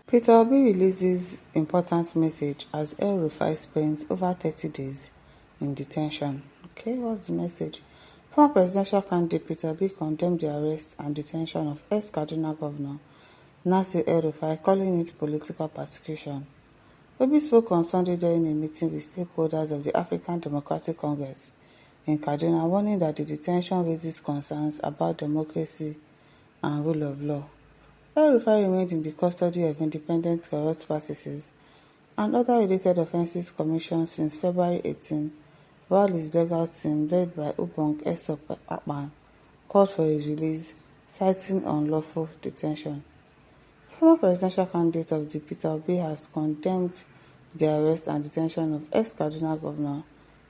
Peter Obi releases important message as Elrufai spends over 30 days in detention. Okay, what's the message? Former presidential candidate Peter Obi condemned the arrest and detention of ex-Kaduna Governor Nasir El-Rufai, calling it political persecution. Obi spoke on Sunday during a meeting with stakeholders of the African Democratic Congress in Kaduna, warning that the detention raises concerns about democracy and rule of law. El-Rufai remained in the custody of Independent Corrupt Practices and Other Related Offences Commission since February 18, while his legal team, led by Obi'S Akpan, called for his release, citing unlawful detention. Former presidential candidate of the Peter Obi has condemned the arrest and detention of ex-Kaduna Governor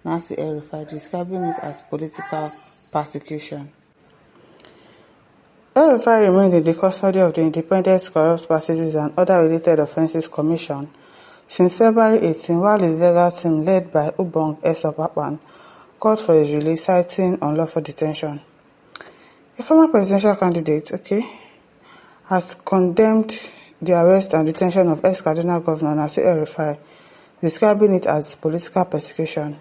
Nasir El-Rufai, describing it as political persecution. El-Rufai remained in the custody of the Independent Corrupt Practices and Other Related Offences Commission since February 18, while his legal team, led by Obi'S Akpan, called for his release, citing unlawful detention. A former presidential candidate, has condemned the arrest and detention of ex-Kaduna Governor Nasir El-Rufai, describing it as political persecution.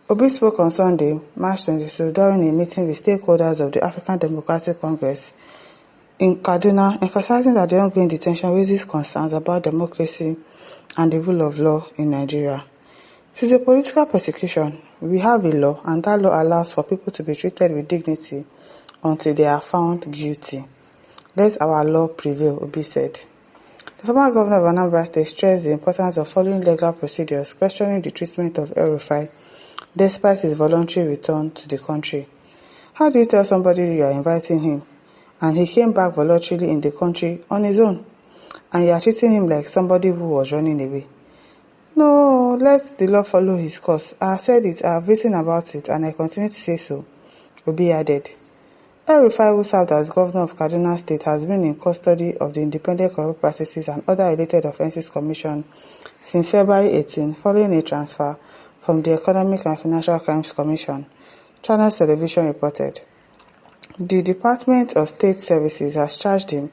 Obi spoke on Sunday, March 22, during a meeting with stakeholders of the African Democratic Congress in Kaduna, emphasizing that the ongoing detention raises concerns about democracy and the rule of law in Nigeria. It is a political persecution. We have a law, and that law allows for people to be treated with dignity until they are found guilty. Let our law prevail, Obi said. The former governor of Anambra State stressed the importance of following legal procedures, questioning the treatment of El-Rufai despite his voluntary return to the country. How do you tell somebody you are inviting him, and he came back voluntarily in the country on his own, and you are treating him like somebody who was running away? No, let the law follow his course. I have said it, I have written about it, and I continue to say so, Obi added. El-Rufai, who served as governor of Kaduna State, has been in custody of the Independent Corrupt Practices and Other Related Offences Commission since February 18, following a transfer from the Economic and Financial Crimes Commission, Channels Television reported. The Department of State Services has charged him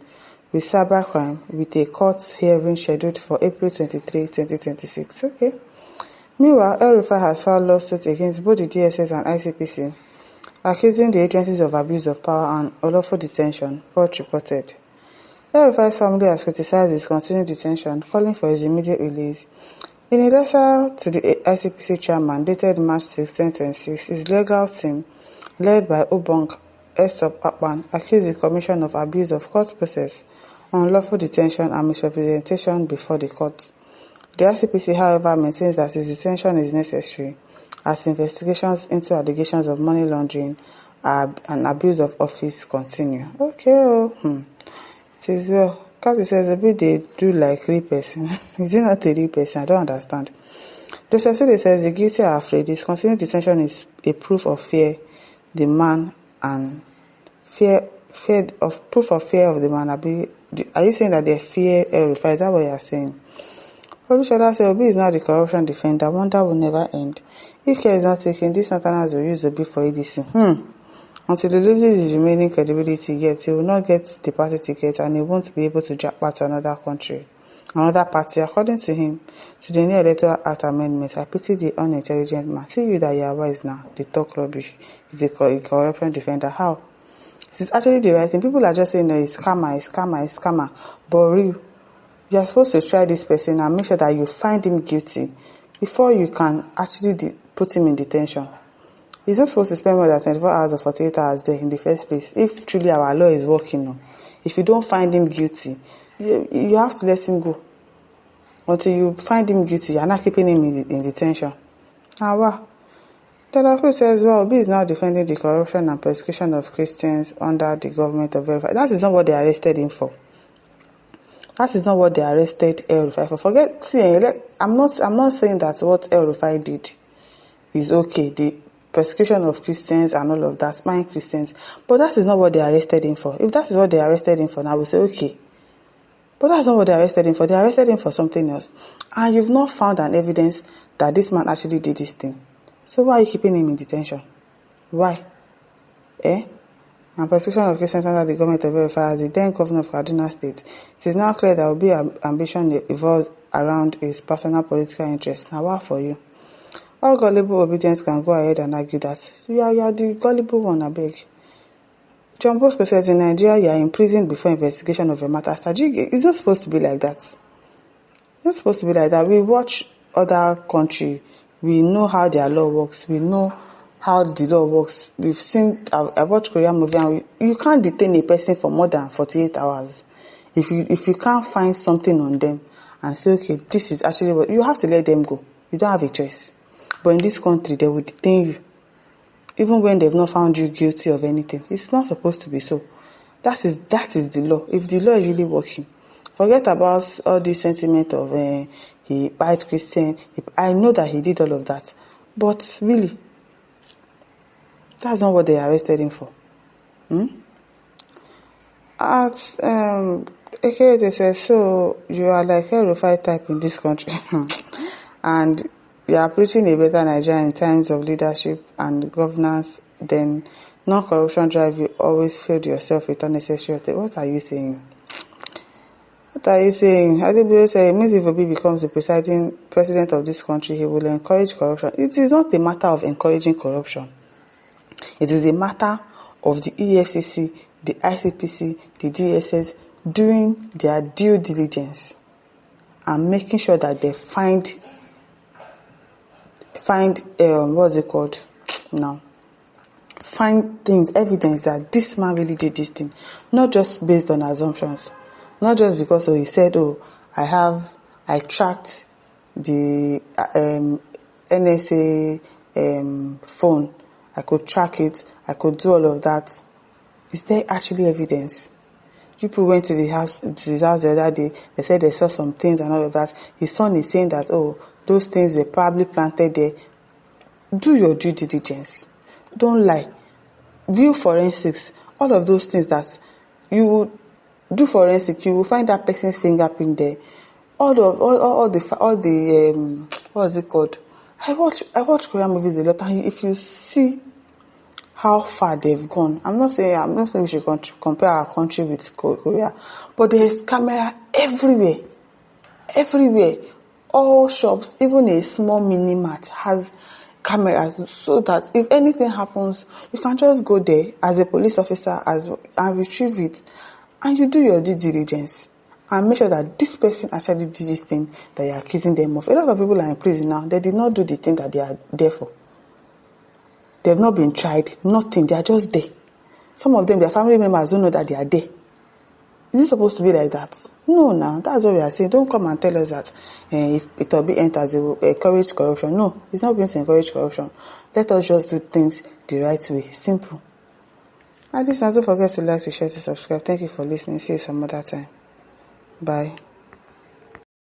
with cybercrime with a court hearing scheduled for April 23, 2026. Meanwhile, El-Rufai has filed lawsuits against both the DSS and ICPC, accusing the agencies of abuse of power and unlawful detention, Port reported. El-Rufai's family has criticized his continued detention, calling for his immediate release. In a letter to the ICPC chairman dated March 6, 2026, his legal team, led by Obi'S Akpan, accused the Commission of abuse of court process, unlawful detention and misrepresentation before the court. The ICPC, however, maintains that his detention is necessary as investigations into allegations of money laundering and abuse of office continue. It is well. Because it says a bit they do like real person. Is it not a real person? I don't understand. The Sesede says the guilty are afraid. This continued detention is a proof of fear the man and proof of fear of the man. Are you saying that they fear El-Rufai? Is that what you are saying? Olusola said Obi is now the corruption defender. Wonder will never end. If care is not taken, these Northerners will use Obi for EDC. Until he loses his remaining credibility, yet he will not get the party ticket and he won't be able to jackpot to another party. According to him, to the new Electoral Act amendment, I pity the unintelligent man. See you that you are wise now. They talk rubbish. He's a corruption defender. How? It is actually the right thing. People are just saying, no, it's scammer. But real, you are supposed to try this person and make sure that you find him guilty before you can actually put him in detention. He's not supposed to spend more than 24 hours or 48 hours there in the first place. If truly our law is working, if you don't find him guilty, you have to let him go. Until you find him guilty, you're not keeping him in detention. Wow. Telafu says, Obi is now defending the corruption and persecution of Christians under the government of El-Rufai. That is not what they arrested him for. That is not what they arrested El-Rufai for. I'm not saying that what El-Rufai did is okay. The persecution of Christians and all of that, spying Christians. But that is not what they arrested him for. If that is what they arrested him for, now we say, okay. But that's not what they arrested him for. They arrested him for something else. And you've not found an evidence that this man actually did this thing. So why are you keeping him in detention? Why? and prosecution of cases under the government of Elrufai as the then governor of Kaduna State, it is now clear that Obi's ambition evolves around his personal political interests. Now, what for you? All gullible obedience can go ahead and argue that you are the gullible one, I beg. John Bosco says in Nigeria you are imprisoned before investigation of a matter. It's not supposed to be like that. It's not supposed to be like that. We watch other country, we know how their law works, we know how the law works. We've seen, I watched Korean movie, and you can't detain a person for more than 48 hours. If you can't find something on them and say, okay, this is actually what, you have to let them go. You don't have a choice. But in this country, they will detain you, even when they've not found you guilty of anything. It's not supposed to be so. That is the law. If the law is really working, forget about all this sentiment of he bite Christian. I know that he did all of that, but really, that's not what they arrested him for. Ekere says, so you are like Elrufai type in this country, and you are preaching a better Nigeria in times of leadership and governance, then non-corruption drive, you always filled yourself with unnecessary. What are you saying? What are you saying? Adebule said, it means if Obi becomes the president of this country, he will encourage corruption. It is not a matter of encouraging corruption. It is a matter of the EFCC, the ICPC, the DSS doing their due diligence and making sure that they find what's it called now? Find things, evidence that this man really did this thing, not just based on assumptions, not just because he said, I tracked the NSA phone, I could track it, I could do all of that. Is there actually evidence? People went to his house the other day, they said they saw some things and all of that. His son is saying that, those things were probably planted there. Do your due diligence. Don't lie. View forensics. All of those things that you would do forensic, you will find that person's fingerprint there. All the what's it called? I watch Korean movies a lot, and if you see how far they've gone, I'm not saying we should compare our country with Korea, but there's camera everywhere. All shops, even a small mini mart has cameras, so that if anything happens, you can just go there as a police officer and retrieve it, and you do your due diligence and make sure that this person actually did this thing that you're accusing them of. A lot of people are in prison now. They did not do the thing that they are there for. They have not been tried, nothing. They are just there. Some of them, their family members don't know that they are there. Is it supposed to be like that? No, now. That's what we are saying. Don't come and tell us that if Obi enters, it will encourage corruption. No, it's not going to encourage corruption. Let us just do things the right way. Simple. And listen, don't forget to like, to share, to subscribe. Thank you for listening. See you some other time. Bye.